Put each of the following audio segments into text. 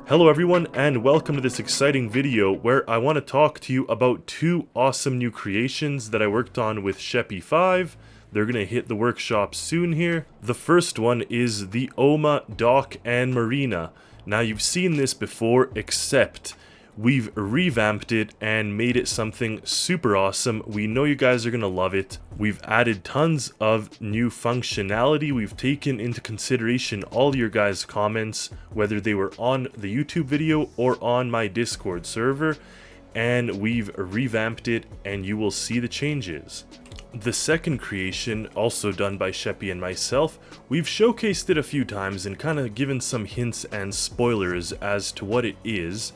Hello everyone, and welcome to this exciting video where I want to talk to you about two awesome new creations that I worked on with Sheppy5. They're going to hit the workshop soon here. The first one is the Oma Dock and Marina. Now you've seen this before, except we've revamped it and made it something super awesome. We know you guys are going to love it. We've added tons of new functionality. We've taken into consideration all your guys' comments, whether they were on the YouTube video or on my Discord server, and we've revamped it and you will see the changes. The second creation, also done by Sheppy and myself, we've showcased it a few times and kind of given some hints and spoilers as to what it is.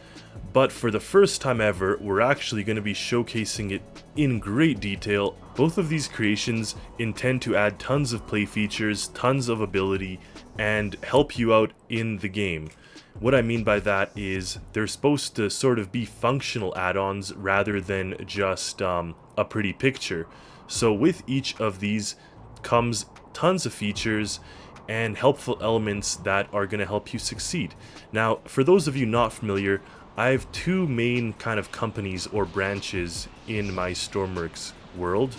But for the first time ever, we're actually going to be showcasing it in great detail. Both of these creations intend to add tons of play features, tons of ability, and help you out in the game. What I mean by that is they're supposed to sort of be functional add-ons rather than just a pretty picture. So with each of these comes tons of features and helpful elements that are going to help you succeed. Now, for those of you not familiar, I have two main kind of companies or branches in my Stormworks world.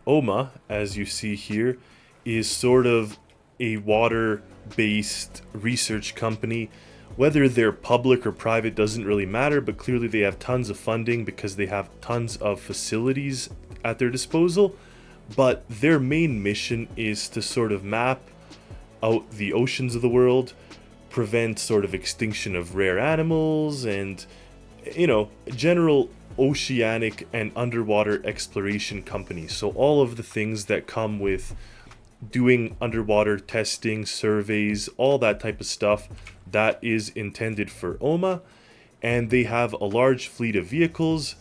Oma, as you see here, is sort of a water-based research company. Whether they're public or private doesn't really matter, but clearly they have tons of funding because they have tons of facilities at their disposal. But their main mission is to sort of map out the oceans of the world, prevent sort of extinction of rare animals, and, you know, general oceanic and underwater exploration company. So all of the things that come with doing underwater testing, surveys, all that type of stuff, that is intended for Oma. And they have a large fleet of vehicles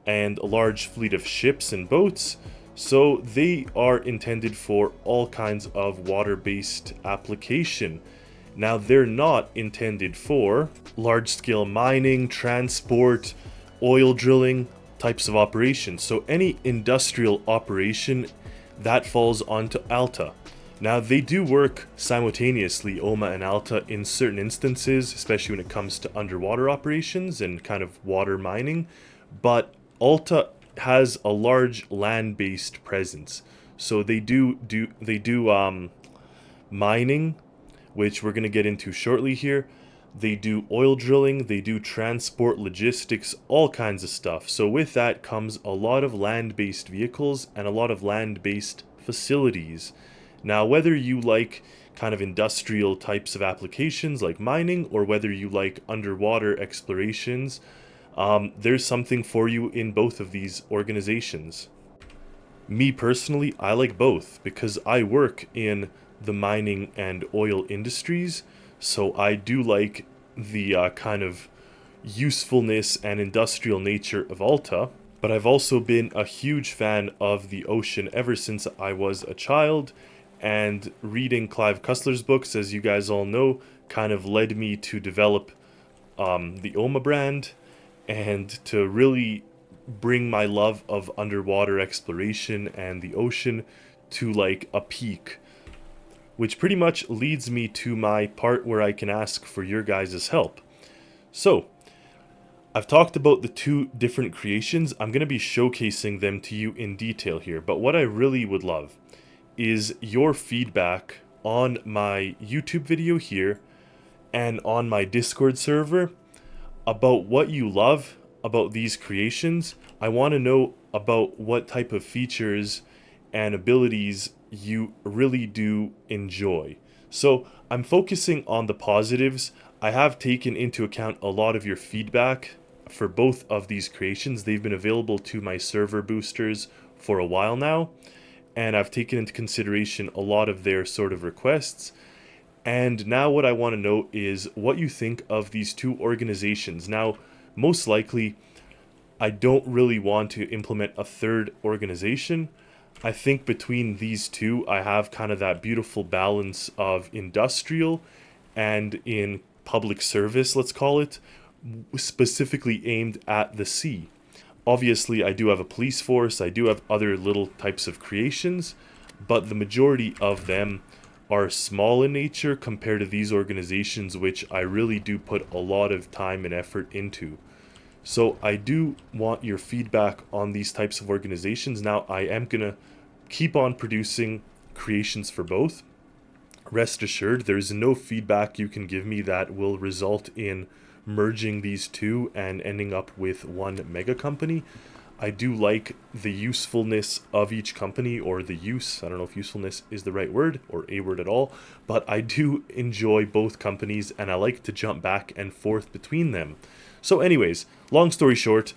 and a large fleet of ships and boats. So they are intended for all kinds of water-based application. Now, they're not intended for large-scale mining, transport, oil drilling types of operations. So any industrial operation, that falls onto Ulta. Now, they do work simultaneously, Oma and Ulta, in certain instances, especially when it comes to underwater operations and kind of water mining. But Ulta has a large land-based presence. So they do mining, which we're going to get into shortly here. They do oil drilling, they do transport, logistics, all kinds of stuff. So with that comes a lot of land-based vehicles and a lot of land-based facilities. Now, whether you like kind of industrial types of applications like mining, or whether you like underwater explorations, there's something for you in both of these organizations. Me personally, I like both because I work in the mining and oil industries, so I do like the kind of usefulness and industrial nature of Ulta, but I've also been a huge fan of the ocean ever since I was a child, and reading Clive Cussler's books, as you guys all know, kind of led me to develop the Oma brand and to really bring my love of underwater exploration and the ocean to like a peak. Which pretty much leads me to my part where I can ask for your guys' help. So, I've talked about the two different creations. I'm going to be showcasing them to you in detail here. But what I really would love is your feedback on my YouTube video here and on my Discord server about what you love about these creations. I want to know about what type of features and abilities you really do enjoy. So I'm focusing on the positives. I have taken into account a lot of your feedback for both of these creations. They've been available to my server boosters for a while now, and I've taken into consideration a lot of their sort of requests. And now what I want to know is what you think of these two organizations. Now, most likely, I don't really want to implement a third organization. I think between these two, I have kind of that beautiful balance of industrial and in public service, let's call it, specifically aimed at the sea. Obviously, I do have a police force, I do have other little types of creations, but the majority of them are small in nature compared to these organizations, which I really do put a lot of time and effort into. So I do want your feedback on these types of organizations. Now, I am going to keep on producing creations for both. Rest assured, there's no feedback you can give me that will result in merging these two and ending up with one mega company. I do like the usefulness of each company, or the use. I don't know if usefulness is the right word or a word at all, but I do enjoy both companies and I like to jump back and forth between them. So anyways, long story short,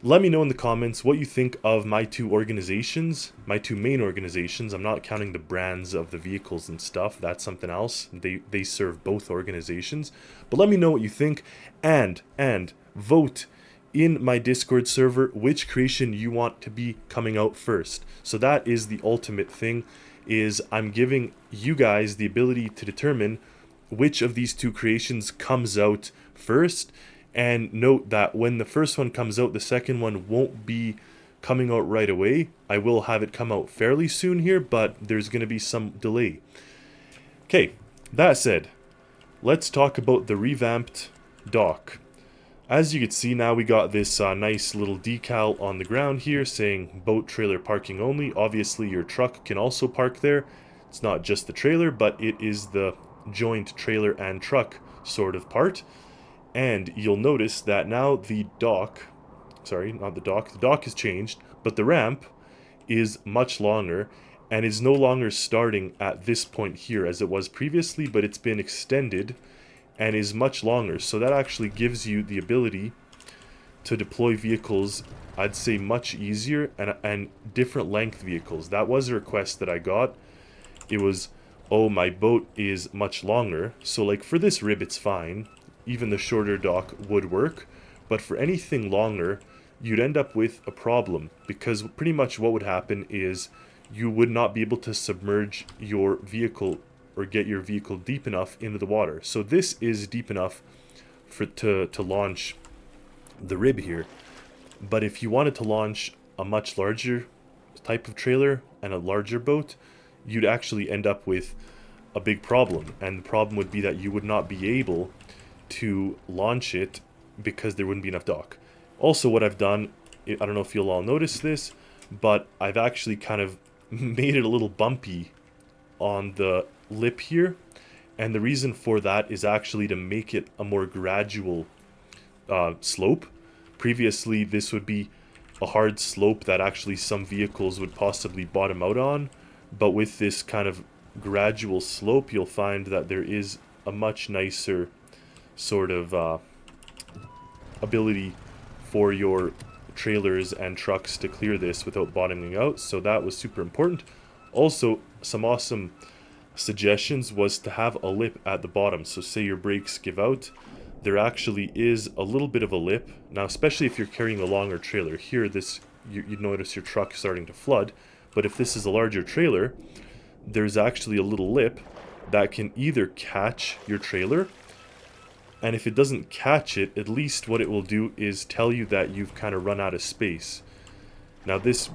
let me know in the comments what you think of my two organizations, my two main organizations. I'm not counting the brands of the vehicles and stuff. That's something else. They serve both organizations. But let me know what you think, and vote in my Discord server which creation you want to be coming out first. So that is the ultimate thing, is I'm giving you guys the ability to determine which of these two creations comes out first. And note that when the first one comes out, the second one won't be coming out right away. I will have it come out fairly soon here, but there's going to be some delay. Okay, that said, let's talk about the revamped dock. As you can see now, we got this nice little decal on the ground here saying boat trailer parking only. Obviously your truck can also park there. It's not just the trailer, but it is the joint trailer and truck sort of part. And you'll notice that now the dock, sorry, not the dock has changed, but the ramp is much longer and is no longer starting at this point here as it was previously, but it's been extended and is much longer. So that actually gives you the ability to deploy vehicles, I'd say, much easier, and different length vehicles. That was a request that I got. It was, oh, my boat is much longer. So like for this rib, it's fine. Even the shorter dock would work. But for anything longer, you'd end up with a problem, because pretty much what would happen is you would not be able to submerge your vehicle or get your vehicle deep enough into the water. So this is deep enough to launch the rib here. But if you wanted to launch a much larger type of trailer and a larger boat, you'd actually end up with a big problem. And the problem would be that you would not be able to launch it because there wouldn't be enough dock. Also, what I've done, I don't know if you'll all notice this, but I've actually kind of made it a little bumpy on the lip here, and the reason for that is actually to make it a more gradual slope. Previously, this would be a hard slope that actually some vehicles would possibly bottom out on, but with this kind of gradual slope, you'll find that there is a much nicer sort of ability for your trailers and trucks to clear this without bottoming out. So that was super important. Also, some awesome suggestions was to have a lip at the bottom. So say your brakes give out, there actually is a little bit of a lip. Now, especially if you're carrying a longer trailer, here you'd notice your truck starting to flood. But if this is a larger trailer, there's actually a little lip that can either catch your trailer, and if it doesn't catch it, at least what it will do is tell you that you've kind of run out of space. Now this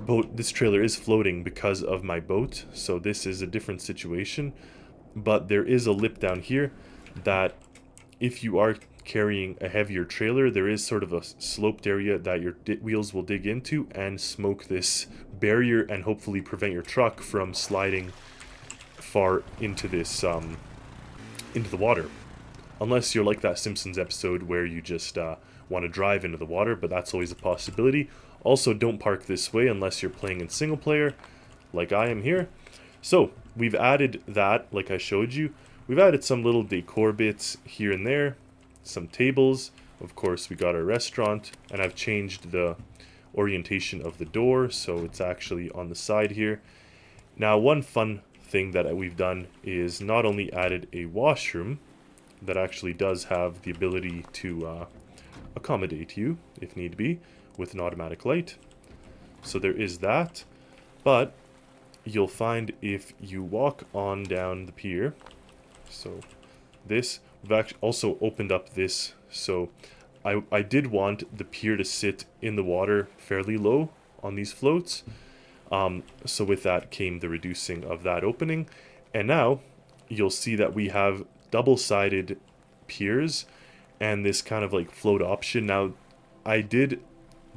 trailer is floating because of my boat, so this is a different situation. But there is a lip down here that if you are carrying a heavier trailer, there is sort of a sloped area that your wheels will dig into and smoke this barrier and hopefully prevent your truck from sliding far into this into the water. Unless you're like that Simpsons episode where you just want to drive into the water, but that's always a possibility. Also, don't park this way unless you're playing in single player, like I am here. So, we've added that, like I showed you. We've added some little decor bits here and there, some tables. Of course, we got our restaurant, and I've changed the orientation of the door, so it's actually on the side here. Now, one fun thing that we've done is not only added a washroom that actually does have the ability to accommodate you, if need be, with an automatic light. So there is that, but you'll find if you walk on down the pier, so this, we've actually also opened up this, so I did want the pier to sit in the water fairly low on these floats, so with that came the reducing of that opening. And now you'll see that we have double-sided piers and this kind of like float option. Now, I did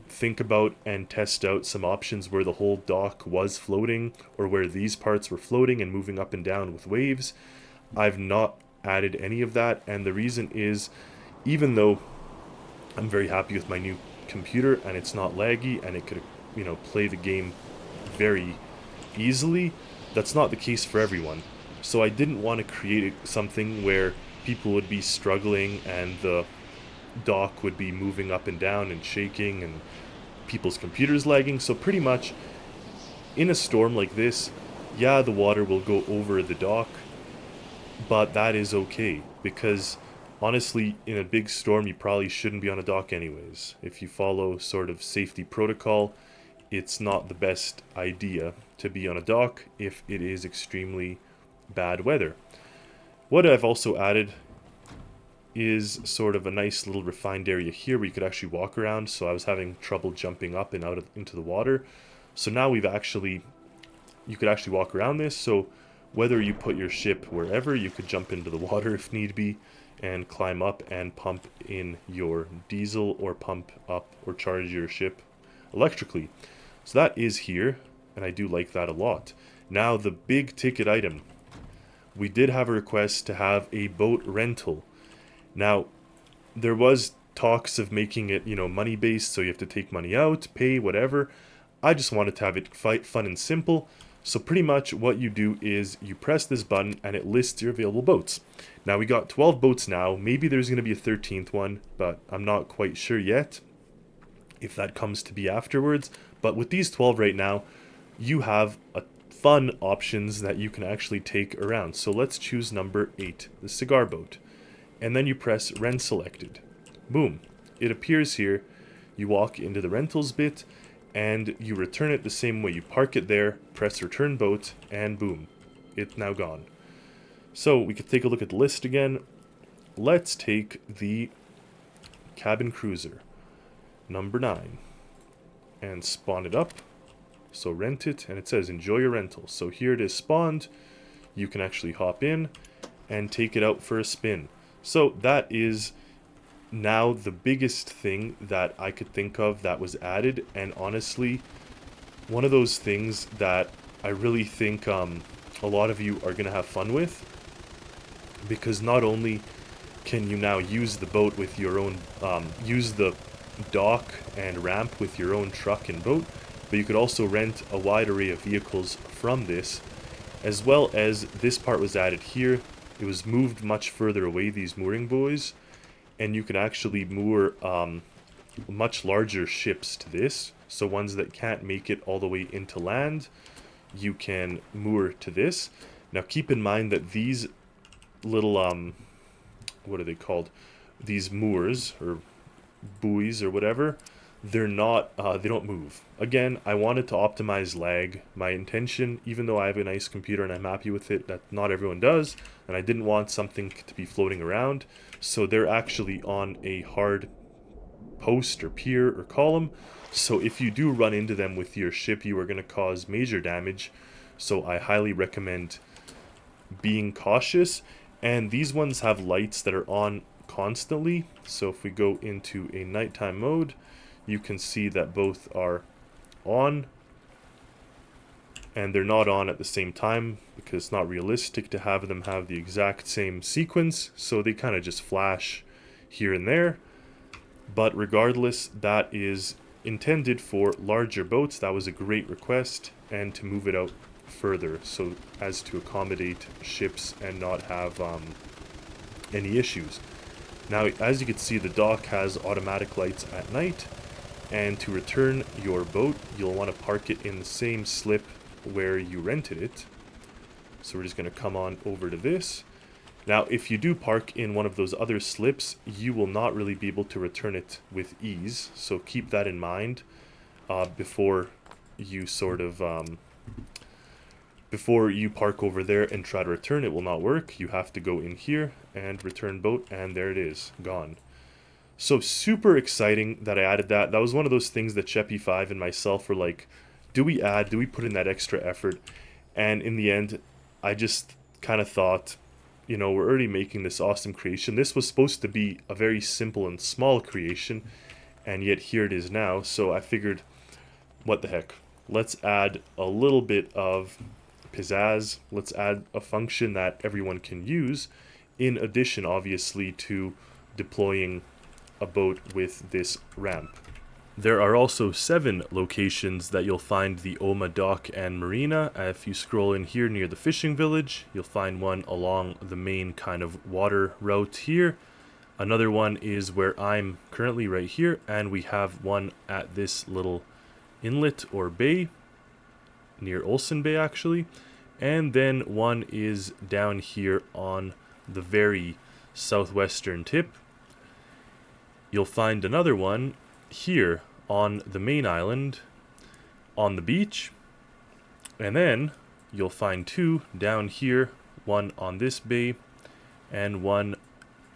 think about and test out some options where the whole dock was floating, or where these parts were floating and moving up and down with waves. I've not added any of that, and the reason is, even though I'm very happy with my new computer and it's not laggy and it could, you know, play the game very easily, that's not the case for everyone. So I didn't want to create something where people would be struggling and the dock would be moving up and down and shaking and people's computers lagging. So pretty much in a storm like this, yeah, the water will go over the dock, but that is okay, because honestly, in a big storm, you probably shouldn't be on a dock anyways. If you follow sort of safety protocol, it's not the best idea to be on a dock if it is extremely bad weather. What I've also added is sort of a nice little refined area here where you could actually walk around. So I was having trouble jumping up and out into the water. So now you could actually walk around this. So whether you put your ship wherever, you could jump into the water if need be and climb up and pump in your diesel, or pump up or charge your ship electrically. So that is here, and I do like that a lot. Now the big ticket item. We did have a request to have a boat rental. Now, there was talks of making it, you know, money-based, so you have to take money out, pay, whatever. I just wanted to have it fun and simple. So pretty much what you do is you press this button and it lists your available boats. Now we got 12 boats now. Maybe there's going to be a 13th one, but I'm not quite sure yet if that comes to be afterwards. But with these 12 right now, you have a fun options that you can actually take around. So let's choose number 8, the cigar boat. And then you press rent selected. Boom. It appears here. You walk into the rentals bit and you return it the same way. You park it there, press return boat, and boom. It's now gone. So we could take a look at the list again. Let's take the cabin cruiser, number 9, and spawn it up. So rent it, and it says enjoy your rental. So here it is spawned. You can actually hop in and take it out for a spin. So that is now the biggest thing that I could think of that was added, and honestly, one of those things that I really think a lot of you are going to have fun with, because not only can you now use the boat with your own, use the dock and ramp with your own truck and boat, but you could also rent a wide array of vehicles from this, as well as this part was added here. It was moved much further away, these mooring buoys, and you can actually moor much larger ships to this. So ones that can't make it all the way into land, you can moor to this. Now keep in mind that these little, what are they called? These moors, or buoys, or whatever, they're not, they don't move. Again, I wanted to optimize lag. My intention, even though I have a nice computer and I'm happy with it, that not everyone does, and I didn't want something to be floating around, so they're actually on a hard post or pier or column. So if you do run into them with your ship, you are going to cause major damage. So I highly recommend being cautious. And these ones have lights that are on constantly. So if we go into a nighttime mode, you can see that both are on, and they're not on at the same time because it's not realistic to have them have the exact same sequence, so they kind of just flash here and there. But regardless, that is intended for larger boats. That was a great request, and to move it out further so as to accommodate ships and not have any issues. Now, as you can see, the dock has automatic lights at night, and to return your boat, you'll want to park it in the same slip where you rented it. So we're just going to come on over to this. Now, if you do park in one of those other slips, you will not really be able to return it with ease. So keep that in mind before you sort of, before you park over there and try to return. It will not work. You have to go in here and return boat, and there it is, gone. So super exciting that I added that. That was one of those things that Sheppy5 and myself were like, do we put in that extra effort? And in the end, I just kind of thought, you know, we're already making this awesome creation. This was supposed to be a very simple and small creation, and yet here it is now. So I figured, what the heck, let's add a little bit of pizzazz. Let's add a function that everyone can use, in addition obviously to deploying a boat with this ramp. There are also 7 locations that you'll find the Oma dock and marina. If you scroll in here near the fishing village, you'll find one along the main kind of water route here. Another one is where I'm currently right here, and we have one at this little inlet or bay near Olsen Bay actually. And then one is down here on the very southwestern tip. You'll find another one here on the main island on the beach, and then you'll find 2 down here, one on this bay and one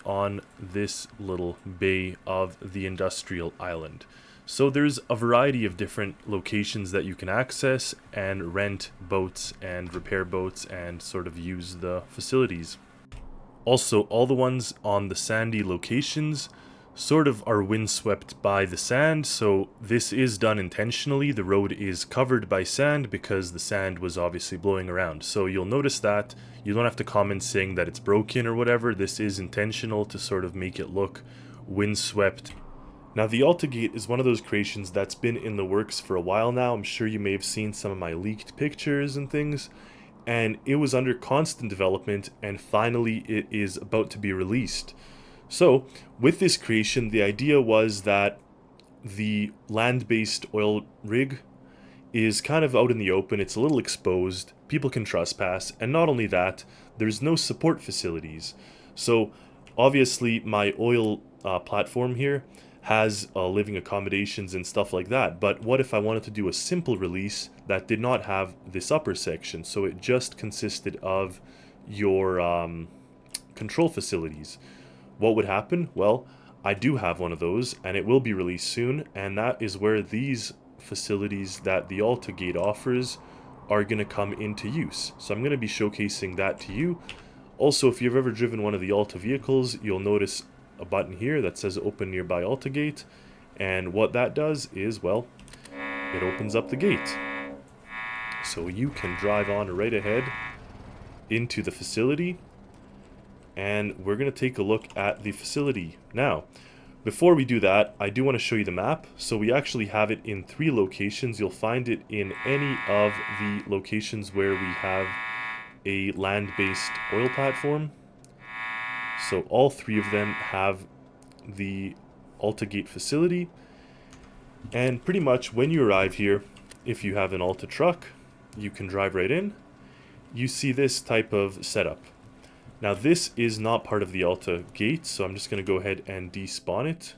on this little bay of the industrial island. So there's a variety of different locations that you can access and rent boats and repair boats and sort of use the facilities. Also, all the ones on the sandy locations sort of are windswept by the sand, so this is done intentionally. The road is covered by sand because the sand was obviously blowing around. So you'll notice that you don't have to comment saying that it's broken or whatever. This is intentional to sort of make it look windswept. Now the Ulta gate is one of those creations that's been in the works for a while now. I'm sure you may have seen some of my leaked pictures and things, and it was under constant development, and finally it is about to be released. So, with this creation, the idea was that the land-based oil rig is kind of out in the open, it's a little exposed, people can trespass, and not only that, there's no support facilities. So, obviously, my oil platform here has living accommodations and stuff like that, but what if I wanted to do a simple release that did not have this upper section, so it just consisted of your control facilities? What would happen? Well, I do have one of those, and it will be released soon, and that is where these facilities that the Ulta gate offers are going to come into use. So I'm going to be showcasing that to you. Also, if you've ever driven one of the Ulta vehicles, you'll notice a button here that says open nearby Ulta gate, and what that does is, well, it opens up the gate. So you can drive on right ahead into the facility, and we're going to take a look at the facility. Now, before we do that, I do want to show you the map. So we actually have it in 3 locations. You'll find it in any of the locations where we have a land-based oil platform. So all 3 of them have the Ulta gate facility. And pretty much when you arrive here, if you have an Ulta truck, you can drive right in. You see this type of setup. Now this is not part of the Ulta gate, so I'm just going to go ahead and despawn it.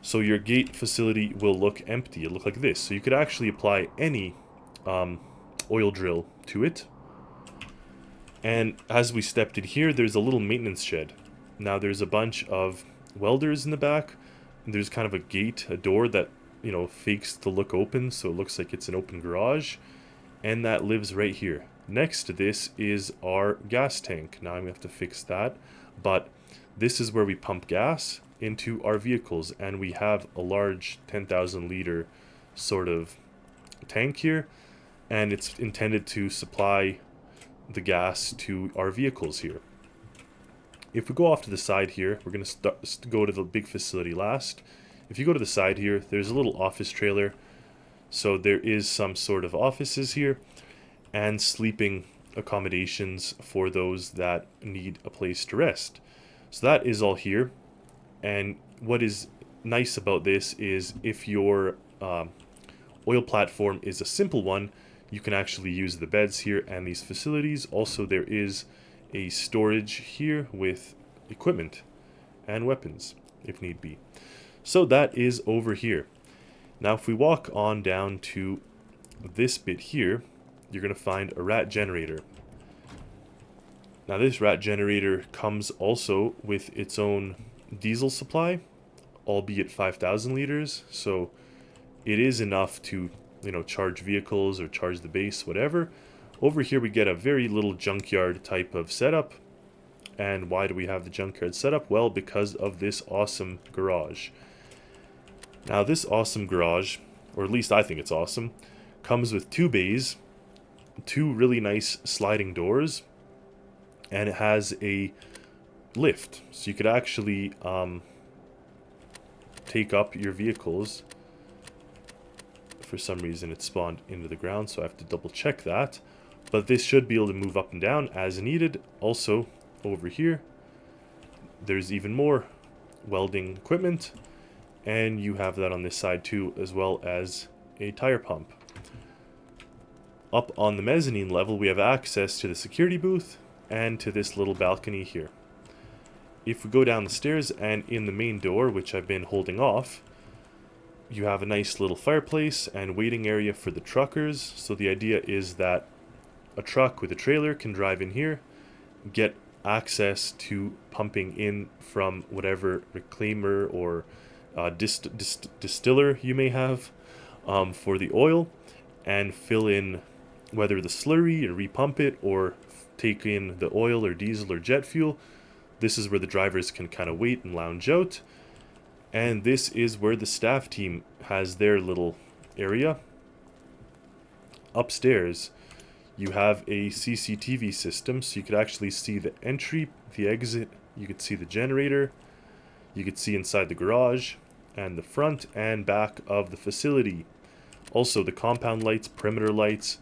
So your gate facility will look empty. It'll look like this. So you could actually apply any oil drill to it. And as we stepped in here, there's a little maintenance shed. Now there's a bunch of welders in the back. And there's kind of a gate, a door that, you know, fakes to look open, so it looks like it's an open garage. And that lives right here. Next to this is our gas tank. Now I'm going to have to fix that, but this is where we pump gas into our vehicles, and we have a large 10,000 liter sort of tank here, and it's intended to supply the gas to our vehicles here. If we go off to the side here, we're going to go to the big facility last. If you go to the side here, there's a little office trailer, so there is some sort of offices here, and sleeping accommodations for those that need a place to rest. So that is all here. And what is nice about this is if your oil platform is a simple one, you can actually use the beds here and these facilities. Also, there is a storage here with equipment and weapons if need be. So that is over here. Now if we walk on down to this bit here, you're going to find a rat generator. Now this rat generator comes also with its own diesel supply, albeit 5,000 liters, so it is enough to, you know, charge vehicles or charge the base, whatever. Over here we get a very little junkyard type of setup. And why do we have the junkyard set up? Well, because of this awesome garage. Now this awesome garage, or at least I think it's awesome, comes with 2 bays, 2 really nice sliding doors, and it has a lift. So you could actually take up your vehicles. For some reason it spawned into the ground, so I have to double check that. But this should be able to move up and down as needed. Also, over here, there's even more welding equipment. And you have that on this side too, as well as a tire pump. Up on the mezzanine level, we have access to the security booth and to this little balcony here. If we go down the stairs and in the main door, which I've been holding off, you have a nice little fireplace and waiting area for the truckers. So the idea is that a truck with a trailer can drive in here, get access to pumping in from whatever reclaimer or distiller you may have for the oil, and fill in whether the slurry and repump it, or take in the oil or diesel or jet fuel. This is where the drivers can kind of wait and lounge out. And this is where the staff team has their little area. Upstairs, you have a CCTV system, so you could actually see the entry, the exit, you could see the generator, you could see inside the garage, and the front and back of the facility. Also the compound lights, perimeter lights.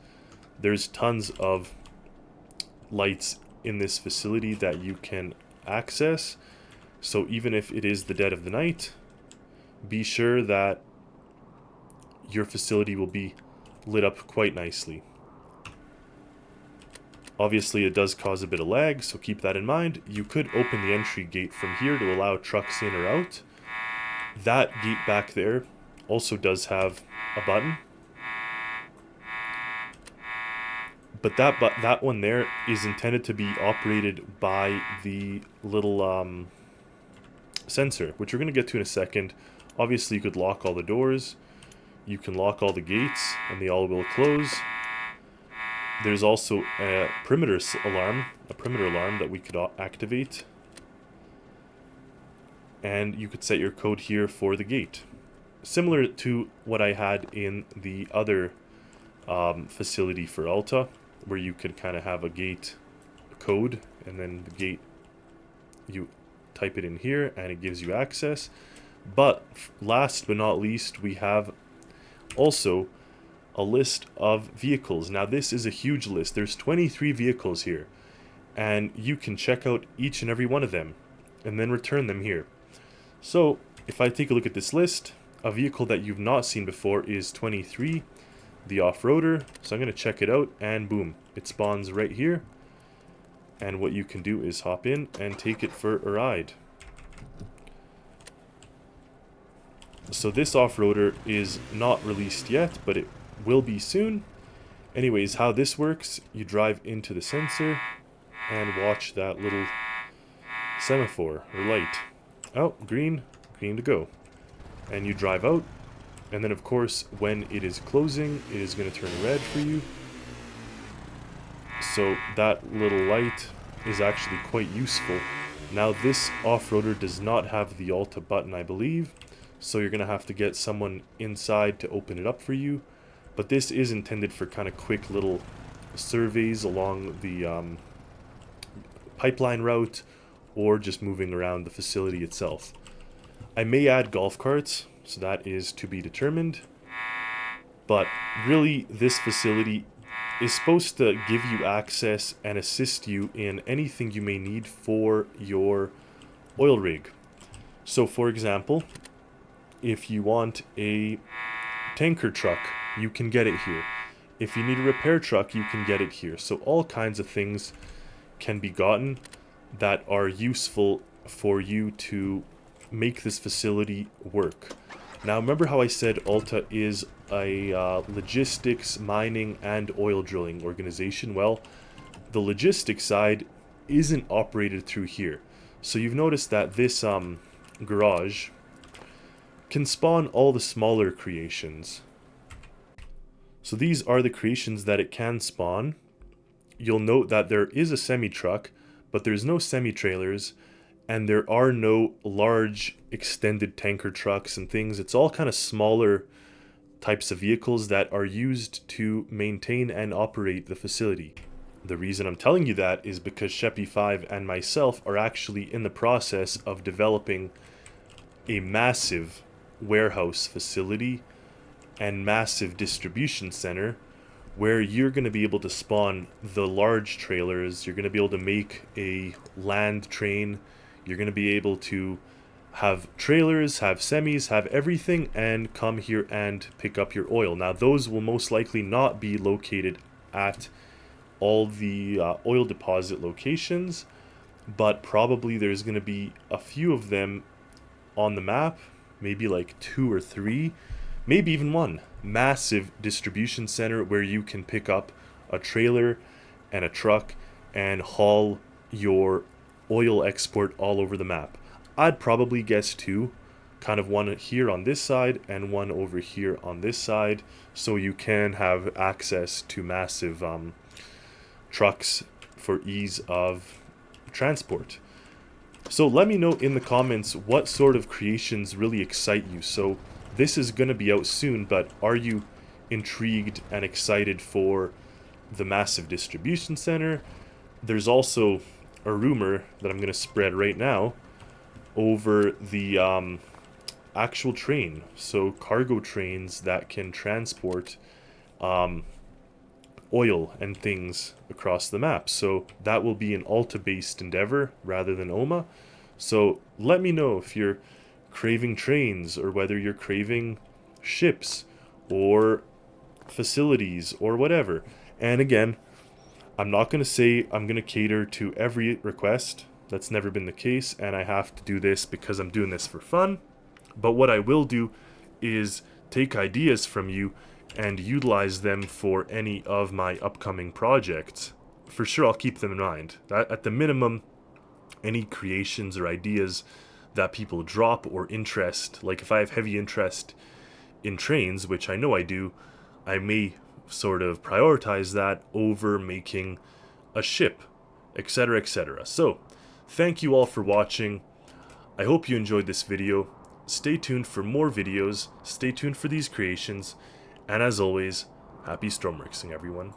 There's tons of lights in this facility that you can access. So even if it is the dead of the night, be sure that your facility will be lit up quite nicely. Obviously it does cause a bit of lag, so keep that in mind. You could open the entry gate from here to allow trucks in or out. That gate back there also does have a button. But that one there is intended to be operated by the little sensor, which we're going to get to in a second. Obviously you could lock all the doors. You can lock all the gates and they all will close. There's also a perimeter alarm that we could activate. And you could set your code here for the gate. Similar to what I had in the other facility for Ulta, where you could kind of have a gate code, and then the gate, you type it in here and it gives you access. But last but not least, we have also a list of vehicles. Now this is a huge list. There's 23 vehicles here, and you can check out each and every one of them and then return them here. So if I take a look at this list, a vehicle that you've not seen before is 23, the off-roader. So I'm going to check it out, and boom, it spawns right here. And what you can do is hop in and take it for a ride. So this off-roader is not released yet, but it will be soon. Anyways, how this works, you drive into the sensor and watch that little semaphore or light. Oh, green to go. And you drive out, and then of course when it is closing, it is going to turn red for you. So that little light is actually quite useful. Now this off-roader does not have the Ulta button, I believe, so you're going to have to get someone inside to open it up for you. But this is intended for kind of quick little surveys along the pipeline route, or just moving around the facility itself. I may add golf carts, so that is to be determined. But really, this facility is supposed to give you access and assist you in anything you may need for your oil rig. So for example, if you want a tanker truck, you can get it here. If you need a repair truck, you can get it here. So all kinds of things can be gotten that are useful for you to make this facility work. Now remember how I said Ulta is a logistics, mining, and oil drilling organization? Well, the logistics side isn't operated through here. So you've noticed that this garage can spawn all the smaller creations. So these are the creations that it can spawn. You'll note that there is a semi-truck, but there's no semi-trailers, and there are no large extended tanker trucks and things. It's all kind of smaller types of vehicles that are used to maintain and operate the facility. The reason I'm telling you that is because Sheppy5 and myself are actually in the process of developing a massive warehouse facility and massive distribution center where you're going to be able to spawn the large trailers. You're going to be able to make a land train. You're going to be able to have trailers, have semis, have everything, and come here and pick up your oil. Now, those will most likely not be located at all the oil deposit locations, but probably there's going to be a few of them on the map, maybe like 2 or 3, maybe even one massive distribution center where you can pick up a trailer and a truck and haul your oil export all over the map. I'd probably guess 2, kind of one here on this side and one over here on this side, so you can have access to massive trucks for ease of transport. So let me know in the comments what sort of creations really excite you. So this is going to be out soon, but are you intrigued and excited for the massive distribution center? There's also a rumor that I'm going to spread right now over the actual train. So cargo trains that can transport oil and things across the map. So that will be an Ulta based endeavor rather than OMA. So let me know if you're craving trains, or whether you're craving ships or facilities or whatever. And again, I'm not going to say I'm going to cater to every request. That's never been the case, and I have to do this because I'm doing this for fun. But what I will do is take ideas from you and utilize them for any of my upcoming projects. For sure, I'll keep them in mind. At the minimum, any creations or ideas that people drop or interest, like if I have heavy interest in trains, which I know I do, I may sort of prioritize that over making a ship, etc., etc. So, thank you all for watching. I hope you enjoyed this video. Stay tuned for more videos, stay tuned for these creations, and as always, happy Stormworksing, everyone.